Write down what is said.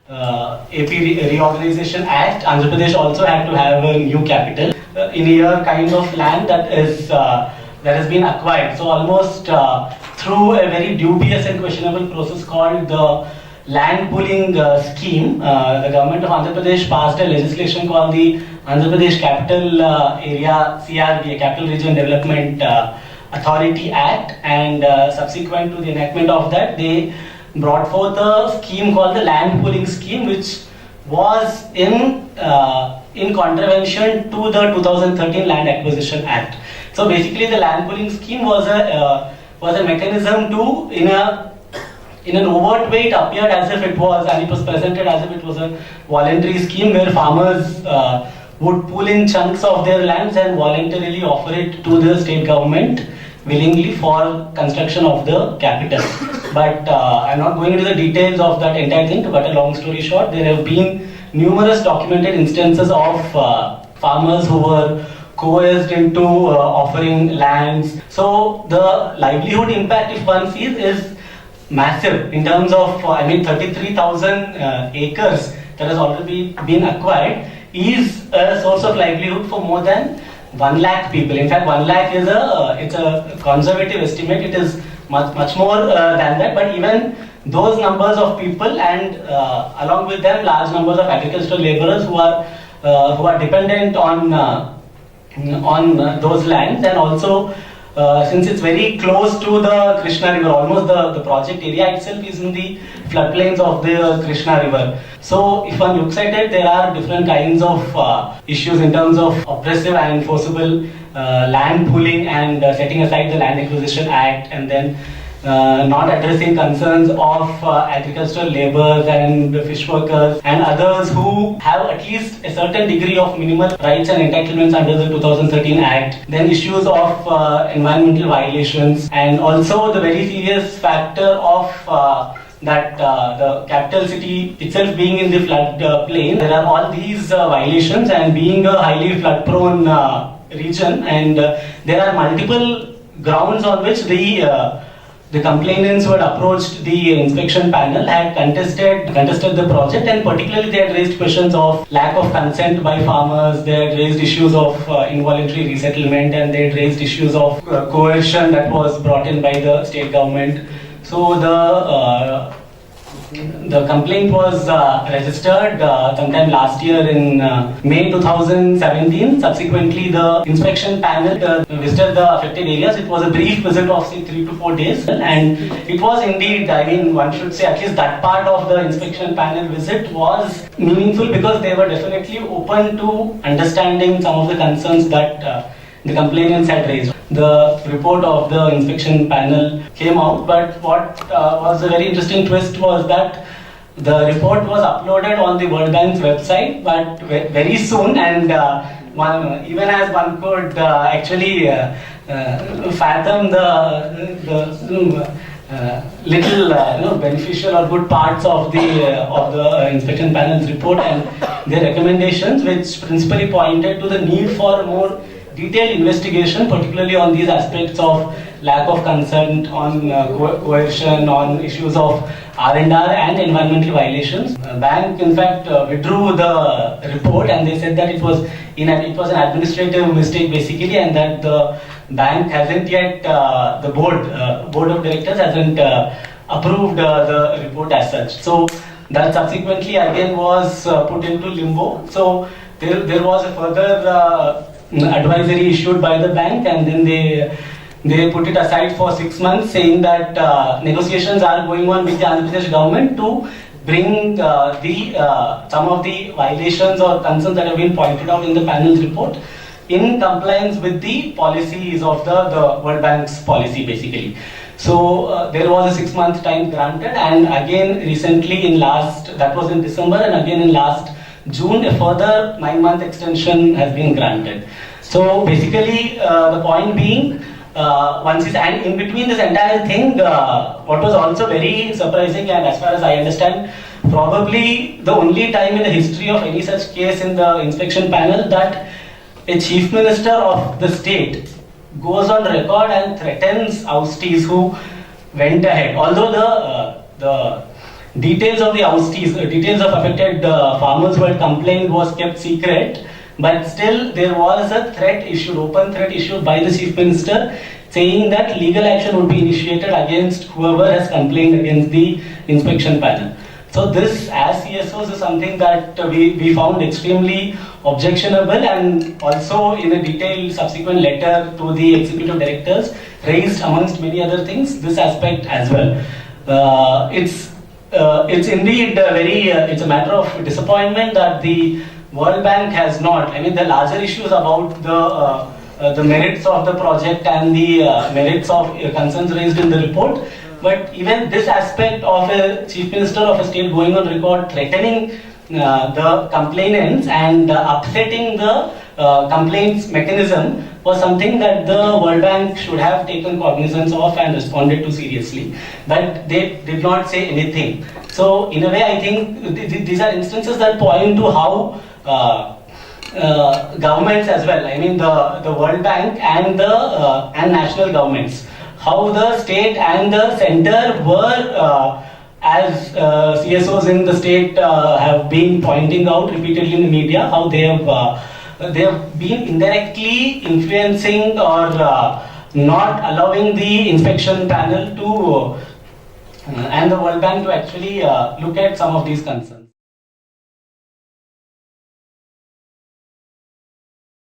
AP Reorganization Act, Andhra Pradesh also had to have a new capital in a year kind of land that has been acquired. So almost through a very dubious and questionable process called the land pooling scheme, the government of Andhra Pradesh passed a legislation called the Andhra Pradesh Capital Area CRDA, Capital Region Development Authority Act, and subsequent to the enactment of that, they brought forth a scheme called the land pooling scheme, which was in contravention to the 2013 Land Acquisition Act. So basically, the land pooling scheme was a mechanism to, in an overt way, it appeared as if it was, and it was presented as if it was a voluntary scheme where farmers would pool in chunks of their lands and voluntarily offer it to the state government willingly for construction of the capital. But I'm not going into the details of that entire thing, but a long story short, there have been numerous documented instances of farmers who were coerced into offering lands. So the livelihood impact, if one sees, is massive in terms of, 33,000 acres that has already been acquired is a source of livelihood for more than 1 lakh people. In fact, 1 lakh is a conservative estimate. It is much more than that. But even those numbers of people, and along with them, large numbers of agricultural laborers who are dependent on those lands, and also since it's very close to the Krishna River, almost the project area itself is in the floodplains of the Krishna River. So if one looks at it, there are different kinds of issues in terms of oppressive and enforceable land pooling and setting aside the Land Acquisition Act, and then not addressing concerns of agricultural laborers and fish workers and others who have at least a certain degree of minimal rights and entitlements under the 2013 Act. Then issues of environmental violations, and also the very serious factor of that the capital city itself being in the flood plain. There are all these violations, and being a highly flood prone region, and there are multiple grounds on which the complainants who had approached the inspection panel had contested the project, and particularly they had raised questions of lack of consent by farmers, they had raised issues of involuntary resettlement, and they had raised issues of coercion that was brought in by the state government. So the complaint was registered sometime last year in May 2017. Subsequently, the inspection panel visited the affected areas. It was a brief visit of 3 to 4 days, and it was indeed, one should say at least that part of the inspection panel visit was meaningful, because they were definitely open to understanding some of the concerns that the complainants had raised. The report of the inspection panel came out, but what was a very interesting twist was that the report was uploaded on the World Bank's website, but very soon, and even as one could actually fathom the little beneficial or good parts of the inspection panel's report and their recommendations, which principally pointed to the need for more detailed investigation, particularly on these aspects of lack of consent, on coercion, on issues of R&R and environmental violations. The bank, in fact, withdrew the report, and they said that it was an administrative mistake basically, and that the bank hasn't yet, the board of directors hasn't approved the report as such. So that subsequently again was put into limbo. So there was a further advisory issued by the bank, and then they put it aside for 6 months, saying that negotiations are going on with the Andhra Pradesh government to bring some of the violations or concerns that have been pointed out in the panel's report in compliance with the policies of the World Bank's policy basically. So there was a 6-month time granted, and again recently that was in December, and again in last June, a further 9-month extension has been granted. So basically, the point being, and in between this entire thing, what was also very surprising, and as far as I understand, probably the only time in the history of any such case in the inspection panel that a chief minister of the state goes on record and threatens oustees who went ahead. Although details of the ousties, details of affected farmers who had complained was kept secret, but still there was a threat issued, open threat issued by the Chief Minister, saying that legal action would be initiated against whoever has complained against the inspection panel. So this, as CSOs, is something that we found extremely objectionable, and also in a detailed subsequent letter to the executive directors raised, amongst many other things, this aspect as well. It's indeed it's a matter of disappointment that the World Bank has not. I mean, the larger issues about the merits of the project and the merits of concerns raised in the report. But even this aspect of a Chief Minister of a state going on record threatening the complainants and upsetting the complaints mechanism was something that the World Bank should have taken cognizance of and responded to seriously. But they did not say anything. So in a way, I think these are instances that point to how governments as well, I mean the World Bank and and national governments, how the state and the center were, as CSOs in the state have been pointing out repeatedly in the media, how they have been indirectly influencing or not allowing the inspection panel to and the World Bank to actually look at some of these concerns.